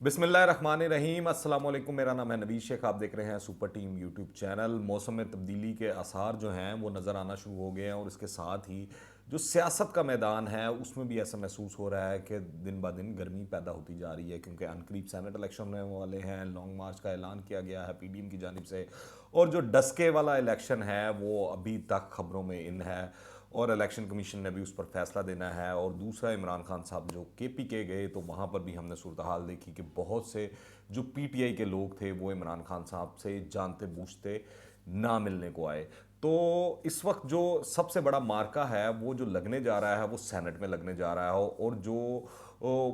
बिस्मिल्लाहिर्रहमानिर्रहीम, अस्सलाम वालेकुम। मेरा नाम है नबी शेख। आप देख रहे हैं सुपर टीम यूट्यूब चैनल। मौसम में तब्दीली के आसार जो हैं वो नज़र आना शुरू हो गए हैं और इसके साथ ही जो सियासत का मैदान है उसमें भी ऐसा महसूस हो रहा है कि दिन ब दिन गर्मी पैदा होती जा रही है, क्योंकि अनकरीब सेनेट इलेक्शन होने वाले हैं। लॉन्ग मार्च का ऐलान किया गया है पीडीएम की जानिब से, और जो डस्के वाला इलेक्शन है वो अभी तक खबरों में इन है और इलेक्शन कमीशन ने भी उस पर फैसला देना है। और दूसरा, इमरान खान साहब जो के गए तो वहाँ पर भी हमने सूरत हाल देखी कि बहुत से जो पीटीआई के लोग थे वो इमरान खान साहब से जानते बूझते ना मिलने को आए। तो इस वक्त जो सबसे बड़ा मार्का है वो जो लगने जा रहा है वो सेनेट में लगने जा रहा है, और जो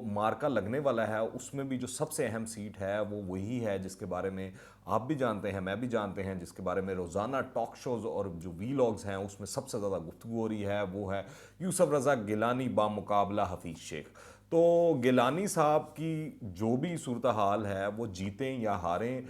मार्का लगने वाला है उसमें भी जो सबसे अहम सीट है वो वही है जिसके बारे में आप भी जानते हैं, मैं भी जानते हैं, जिसके बारे में रोज़ाना टॉक शोज़ और जो वीलॉग्स हैं उसमें सबसे ज़्यादा गुफ्तगू हो रही है। वो है यूसुफ रज़ा गिलानी बामुकाबला हफीज़ शेख। तो गिलानी साहब की जो भी सूरत हाल है वो जीतें या हारें,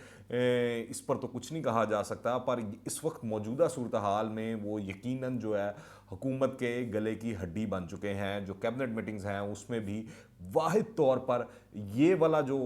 इस पर तो कुछ नहीं कहा जा सकता, पर इस वक्त मौजूदा सूरत हाल में वो यकीनन जो है हुकूमत के गले की हड्डी बन चुके हैं। जो कैबिनेट मीटिंग्स हैं उसमें भी वाहिद तौर पर ये वाला जो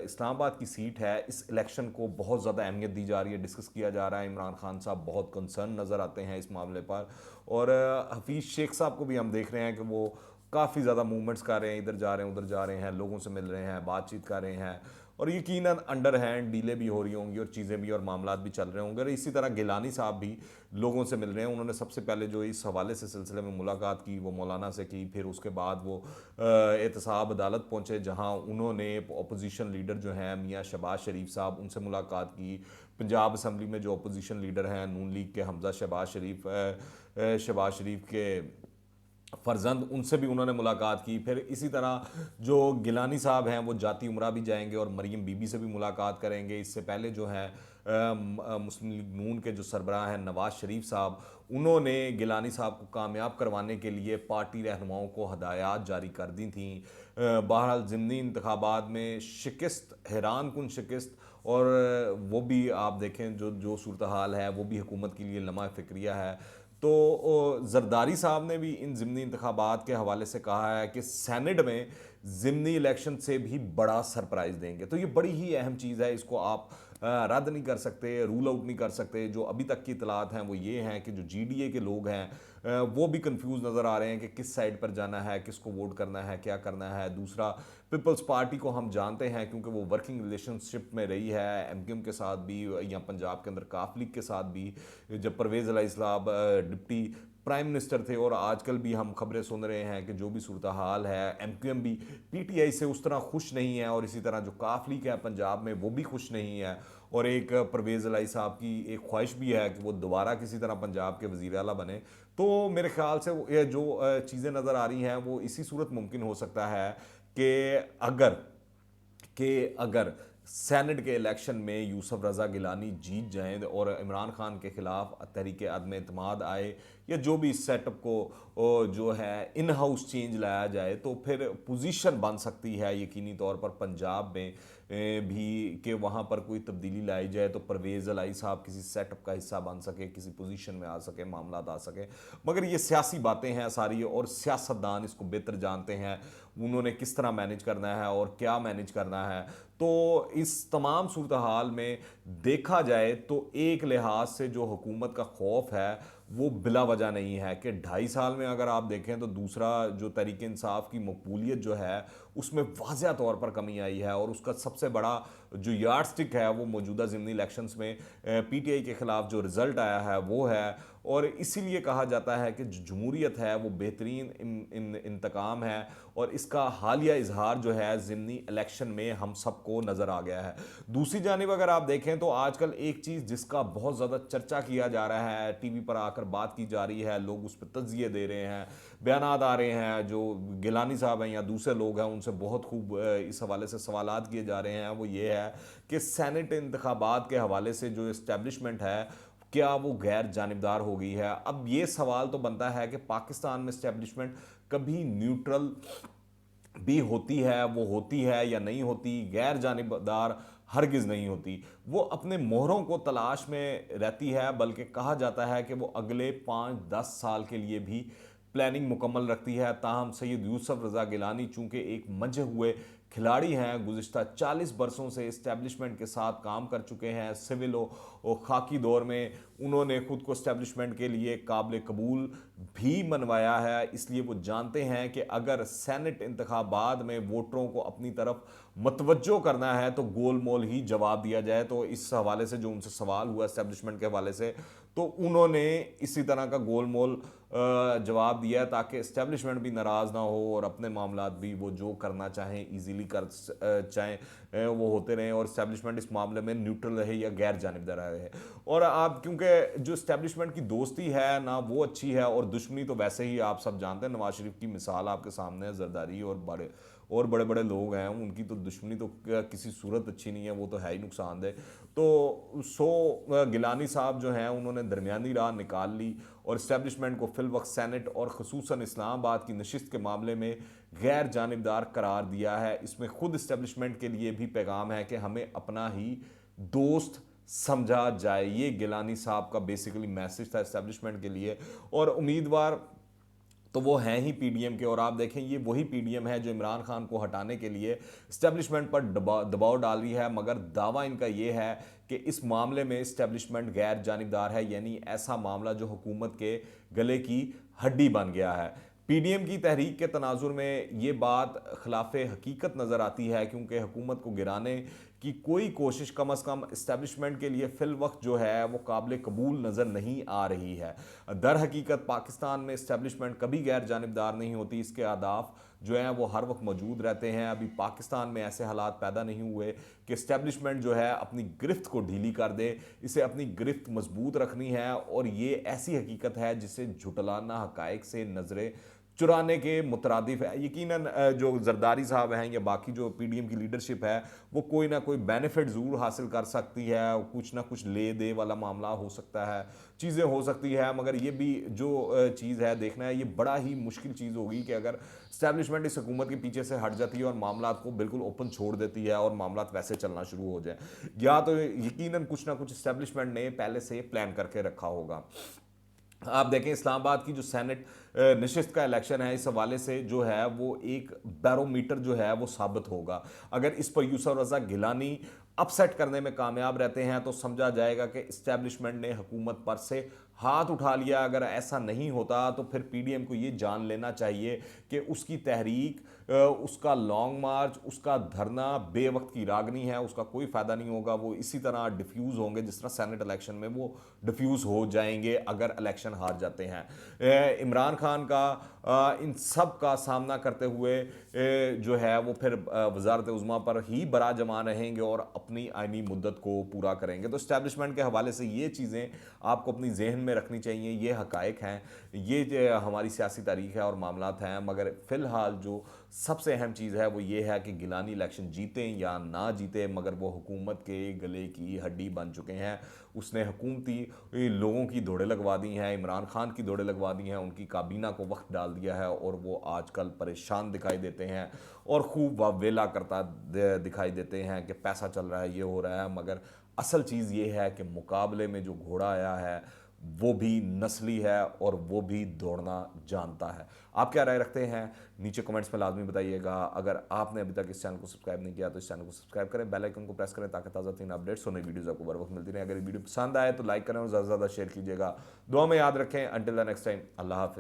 इस्लामाबाद की सीट है, इस इलेक्शन को बहुत ज़्यादा अहमियत दी जा रही है, डिस्कस किया जा रहा है। इमरान खान साहब बहुत कंसर्न नज़र आते हैं इस मामले पर, और हफीज़ शेख साहब को भी हम देख रहे हैं कि वो काफ़ी ज़्यादा मूवमेंट्स कर रहे हैं, इधर जा रहे हैं उधर जा रहे हैं, लोगों से मिल रहे हैं, बातचीत कर रहे हैं, और यकीनन अंडर हैंड डीलें भी हो रही होंगी और चीज़ें भी और मामलात भी चल रहे होंगे। और इसी तरह गिलानी साहब भी लोगों से मिल रहे हैं। उन्होंने सबसे पहले जो इस हवाले से सिलसिले में मुलाकात की वो मौलाना से की, फिर उसके बाद वो एहतसाब अदालत पहुँचे जहाँ उन्होंने अपोजिशन लीडर जो हैं मियाँ शहबाज शरीफ साहब उनसे मुलाकात की। पंजाब असम्बली में जो अपोजिशन लीडर हैं नून लीग के हमजा शहबाज शरीफ के फर्जंद, उनसे भी उन्होंने मुलाकात की। फिर इसी तरह जो गिलानी साहब हैं वो जाती उमरा भी जाएंगे और मरीम बीबी से भी मुलाकात करेंगे। इससे पहले जो है मुस्लिम लीग नून के जो सरबराह हैं नवाज शरीफ साहब, उन्होंने गिलानी साहब को कामयाब करवाने के लिए पार्टी रहनुमाओं को हदायत जारी कर दी थी। बहरहाल ज़िमनी इंतखाबात में शिकस्त, हैरान कुन शिकस्त, और वो भी आप देखें जो जो सूरत हाल है वो भी हुकूमत के लिए लम्हा फ़िक्रिया है। तो जरदारी साहब ने भी इन ज़िमनी इंतखाबात के हवाले से कहा है कि सेनेट में ज़िमनी इलेक्शन से भी बड़ा सरप्राइज़ देंगे। तो ये बड़ी ही अहम चीज़ है, इसको आप रद्द नहीं कर सकते, रूल आउट नहीं कर सकते। जो अभी तक की इतलात हैं वो ये हैं कि जो जीडीए के लोग हैं वो भी कंफ्यूज नज़र आ रहे हैं कि किस साइड पर जाना है, किसको वोट करना है, क्या करना है। दूसरा, पीपल्स पार्टी को हम जानते हैं क्योंकि वो वर्किंग रिलेशनशिप में रही है एमक्यूएम के साथ भी, या पंजाब के अंदर काफ लीग के साथ भी, जब परवेज़ अलाई साहब डिप्टी प्राइम मिनिस्टर थे। और आजकल भी हम खबरें सुन रहे हैं कि जो भी सूरत हाल है एमक्यूएम भी पीटीआई से उस तरह खुश नहीं है, और इसी तरह जो काफ लीग है पंजाब में वो भी खुश नहीं है। और एक परवेज़ अलाई साहब की एक ख्वाहिश भी है कि वो दोबारा किसी तरह पंजाब के वज़ीर आला बने। तो मेरे ख्याल से ये जो चीज़ें नज़र आ रही हैं वो इसी सूरत मुमकिन हो सकता है कि अगर अगर सेनेट के इलेक्शन में यूसुफ रज़ा गिलानी जीत जाएं और इमरान खान के खिलाफ तहरीक अदम एतमाद आए, या जो भी इस सेटअप को जो है इन हाउस चेंज लाया जाए, तो फिर पोजीशन बन सकती है यकीनी तौर पर पंजाब में भी कि वहाँ पर कोई तब्दीली लाई जाए तो परवेज़ अलाई साहब किसी सेटअप का हिस्सा बन सके, किसी पोजीशन में आ सके, मामलात आ सके। मगर ये सियासी बातें हैं सारी, और सियासतदान इसको बेहतर जानते हैं उन्होंने किस तरह मैनेज करना है और क्या मैनेज करना है। तो इस तमाम सूरत हाल में देखा जाए तो एक लिहाज से जो हुकूमत का खौफ है वो बिला वजह नहीं है कि 2.5 साल में अगर आप देखें तो दूसरा जो तरीके इंसाफ की मकबूलियत जो है उसमें वाज़ह तौर पर कमी आई है, और उसका सबसे बड़ा जो यार्ड स्टिक है वो मौजूदा ज़िमनी इलेक्शंस में पीटीआई के ख़िलाफ़ जो रिज़ल्ट आया है वो है। और इसीलिए कहा जाता है कि जो जमहूरियत है वो बेहतरीन इंतकाम है, और इसका हालिया इजहार जो है ज़िमनी इलेक्शन में हम सबको नज़र आ गया है। दूसरी जानिब अगर आप देखें तो आजकल एक चीज़ जिसका बहुत ज़्यादा चर्चा किया जा रहा है, टीवी पर आकर बात की जा रही है, लोग उस पर तज्जिए दे रहे हैं, बयानात आ रहे हैं, जो गिलानी साहब हैं या दूसरे लोग हैं उनसे बहुत खूब इस हवाले से सवालात किए जा रहे हैं, वो ये है कि सेनेट इंतखाबात के हवाले से जो इस्टेब्लिशमेंट है क्या वो गैर जानिबदार हो गई है। अब ये सवाल तो बनता है कि पाकिस्तान में इस्टेब्लिशमेंट कभी न्यूट्रल भी होती है, वो होती है या नहीं होती, गैर जानिबदार हरगिज़ नहीं होती, वो अपने मोहरों को तलाश में रहती है। बल्कि कहा जाता है कि वो अगले 5-10 साल के लिए भी प्लानिंग मुकम्मल रखती है। ताहम सैयद यूसुफ रज़ा गिलानी चूँकि एक मंझे हुए खिलाड़ी हैं, गुज़िश्ता 40 बरसों से इस्टेब्लिशमेंट के साथ काम कर चुके हैं। सिविल और खाकी दौर में उन्होंने खुद को इस्टेब्लिशमेंट के लिए काबिल कबूल भी मनवाया है, इसलिए वो जानते हैं कि अगर सेनेट इंतखाबात में वोटरों को अपनी तरफ मतवज्जो करना है तो गोल मोल ही जवाब दिया जाए। तो इस हवाले से जो उनसे सवाल हुआ इस्टेब्लिशमेंट के हवाले से, तो उन्होंने इसी तरह का गोल मोल जवाब दिया ताकि इस्टेब्लिशमेंट भी नाराज़ ना हो और अपने मामलात भी वो जो करना चाहें ईजीली कर चाहें वो होते रहें, और इस्टेब्लिशमेंट इस मामले में न्यूट्रल रहे या गैर जानिबदार रहे। और आप क्योंकि जो इस्टेब्लिशमेंट की दोस्ती है ना वो अच्छी है, और दुश्मनी तो वैसे ही आप सब जानते हैं, नवाज शरीफ की मिसाल आपके सामने है, जरदारी और बड़े बड़े लोग हैं, उनकी तो दुश्मनी तो किसी सूरत अच्छी नहीं है, वो तो है ही नुकसानदेह। तो गिलानी साहब जो हैं उन्होंने दरमियानी राह निकाल ली और इस्टेब्लिशमेंट को फिल वक्त सेनेट और ख़ुसूसन इस्लामाबाद की नशिस्त के मामले में गैर जानिबदार करार दिया है। इसमें खुद इस्टेब्लिशमेंट के लिए भी पैगाम है कि हमें अपना ही दोस्त समझा जाए। ये गिलानी साहब का बेसिकली मैसेज था इस्टेब्लिशमेंट के लिए। और उम्मीदवार तो वो हैं ही पीडीएम के, और आप देखें ये वही पीडीएम है जो इमरान खान को हटाने के लिए इस्टेब्लिशमेंट पर दबाव डाल रही है, मगर दावा इनका ये है कि इस मामले में इस्टेब्लिशमेंट गैर जानिबदार है, यानी ऐसा मामला जो हुकूमत के गले की हड्डी बन गया है। पीडीएम की तहरीक के तनाजुर में ये बात खिलाफ हकीकत नज़र आती है, क्योंकि हुकूमत को गिराने की कोई कोशिश कम अज़ कम इस्टेब्लिशमेंट के लिए फ़िल वक्त जो है वो काबिल कबूल नज़र नहीं आ रही है। दर हकीकत पाकिस्तान में इस्टेब्लिशमेंट कभी गैर जानिबदार नहीं होती, इसके आदाफ जो हैं वो हर वक्त मौजूद रहते हैं। अभी पाकिस्तान में ऐसे हालात पैदा नहीं हुए कि इस्टेब्लिशमेंट जो है अपनी गिरफ्त को ढीली कर दे, इसे अपनी गिरफ्त मजबूत रखनी है, और ये ऐसी हकीकत है जिसे झुटलाना हकायक से नज़रें चुराने के मुतरादिफ है। यकीनन जो जरदारी साहब हैं या बाकी जो पीडीएम की लीडरशिप है वो कोई ना कोई बेनिफिट ज़रूर हासिल कर सकती है, कुछ ना कुछ ले दे वाला मामला हो सकता है, चीज़ें हो सकती है, मगर ये भी जो चीज़ है देखना है, ये बड़ा ही मुश्किल चीज़ होगी कि अगर इस्टेब्लिशमेंट इस हुकूमत के पीछे से हट जाती है और मामला को बिल्कुल ओपन छोड़ देती है और मामला वैसे चलना शुरू हो जाए, या तो यकीनन कुछ ना कुछ इस्टेब्लिशमेंट ने पहले से प्लान करके रखा होगा। आप देखें इस्लामाबाद की जो सेनेट नशिस्त का इलेक्शन है, इस हवाले से जो है वो एक बैरोमीटर जो है वो साबित होगा। अगर इस पर यूसुफ रज़ा गिलानी अपसेट करने में कामयाब रहते हैं तो समझा जाएगा कि इस्टेब्लिशमेंट ने हुकूमत पर से हाथ उठा लिया। अगर ऐसा नहीं होता तो फिर पीडीएम को ये जान लेना चाहिए कि उसकी तहरीक, उसका लॉन्ग मार्च, उसका धरना बेवक्त की रागनी है, उसका कोई फ़ायदा नहीं होगा। वो इसी तरह डिफ्यूज़ होंगे जिस तरह सेनेट इलेक्शन में वो डिफ्यूज़ हो जाएंगे अगर इलेक्शन हार जाते हैं। इमरान खान का इन सब का सामना करते हुए जो है वो फिर वजारत उज़्मा पर ही बरा जमा रहेंगे और अपनी आइनी मुद्दत को पूरा करेंगे। तो इस्टेब्लिशमेंट के हवाले से ये चीज़ें आपको अपनी जहन में रखनी चाहिए। ये हकायक हैं, ये हमारी सियासी तारीख है और मामलात हैं, मगर फ़िलहाल जो सबसे अहम चीज़ है वो ये है कि गिलानी इलेक्शन जीतें या ना जीतें, मगर वो हुकूमत के गले की हड्डी बन चुके हैं। उसने हुकूमती लोगों की दौड़ें लगवा दी हैं, इमरान खान की दौड़ें लगवा दी हैं, उनकी काबीना को वक्त डाल दिया है, और वो आजकल परेशान दिखाई देते हैं और खूब वावेला करता दिखाई देते हैं कि पैसा चल रहा है, ये हो रहा है, मगर असल चीज़ ये है कि मुकाबले में जो घोड़ा आया है वो भी नस्ली है और वो भी दौड़ना जानता है। आप क्या राय रखते हैं नीचे कमेंट्स में लाजमी बताइएगा। अगर आपने अभी तक इस चैनल को सब्सक्राइब नहीं किया तो इस चैनल को सब्सक्राइब करें, बेल आइकन को प्रेस करें ताकि ताज़ा तीन अपडेट्स और नई वीडियोज़ आपको बर वक्त मिलती रहे। अगर ये वीडियो पसंद आए तो लाइक करें और ज़्यादा से ज़्यादा शेयर कीजिएगा। दुआ में याद रखें। अंटिल द नेक्स्ट टाइम, अल्लाह हाफिज़।